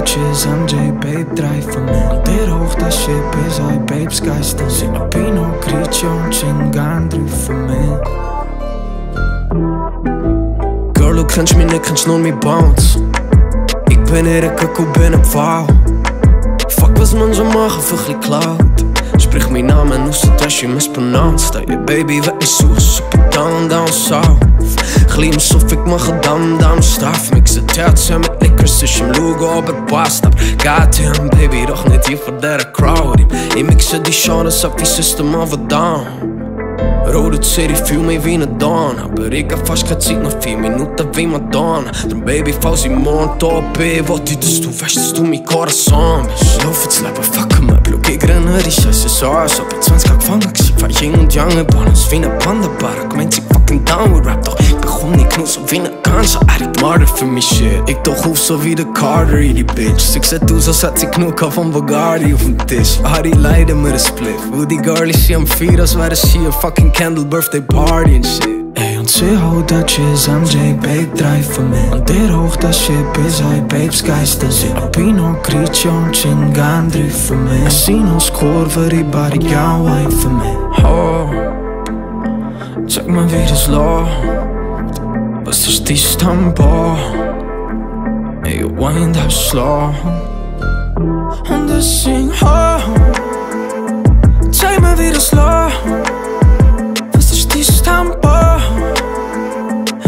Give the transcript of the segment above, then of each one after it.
chiz, MJ, babe, draai voor mij. Want dit hoog dat shit is al babes geisten. Zin op Pinot Grigio, Chingan, drie voor mij. Girl, du kennst mich nicht, kennst nur mich bounce. Ich bin ihre Kaku, bin ein Pfau. Fuck, was man so machen für chli Cloud. Sprich mein Namen aus, dat is je mispronounced. Dat je baby weet niet zo, super down, down south. Klein sof, ik mag het down, straf. Mix het herzen met liquors, dus je mlugo op het past. Goddamn, baby, doch niet hier voor der crowd. Ik mixen die genres op die System of a Down. Rode City, viel mehr wie eine Dawn. Aber ich hab fast keine Zeit, noch 4 Minuten wie Madonna. Drum Baby, falls ich morgen da bin, wollte ich, dass du weißt, dass du mein Corazon bist. Lauf ins Leben, fuck em up, schau, ich renne die Scheiße so, als ob ich 20 gefangen war. War Yin und Yang, Bonus wie eine Panda-Bar. Gemeint, sie fucking down with Rap, doch ich bekomm nicht genug, so wie eine Ganja. Er hat Marder für mich shit, ich doch auf so wie der Carter, die Bitch. Sie sieht aus, als hat sie genug von Bacardi auf dem Tisch. Ari leiden mir ein Split, wo die Girlies sie am Feiern, als wäre es hier fucking Candle birthday party and shit. Ey, und sie holt dat chiz, MJ, babe, draai voor mij. Want dit hoog dat shit is al babes geisten. Zin op Pinot Grigio, Chingan, drie voor mij. En zien ons kurven, die body, jouw wine voor mij. Oh, check mal wie das läuft. Was ist die Stammbau? Ey, you wind up slow. Und es sing ho. Zeig mir wie das läuft. Was ist die Stammbau?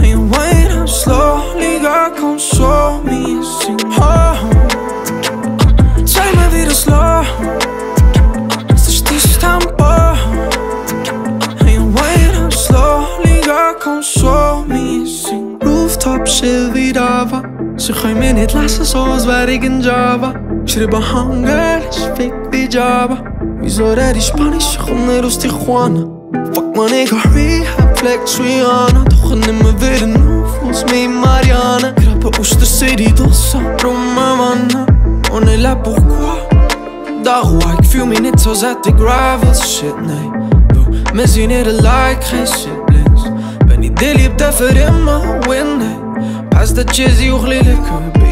Hey, you wind up slow. Liga, komm, show me, sing ho. Zeig mir wie das läuft. Was ist die Stammbau? Hey, you wind up slow. Liga, komm, show me, sing. Rooftop shit wie Dava. Ze gaan me niet lassen zoals waar ik in Java. Schrijven hangen, is fake wie Java. Wieso red ich Spanisch, ich komm nicht aus Tijuana. Fuck man, ich hab Rehab, Flex, Rihanna. Doch ich nehm mir wieder auf, aus mir Mariana. Krabbe aus der City, Dossa, Romana. Und ich leb pourquoi? Darüber, ich fühl mich nicht so satt wie Gravels, shit, nee. Bro, wir sind nicht alike, kein Siblings. Wenn ich dir lieb, darf immer win, nee. Pas dat chizzy, auch liebe Kübe.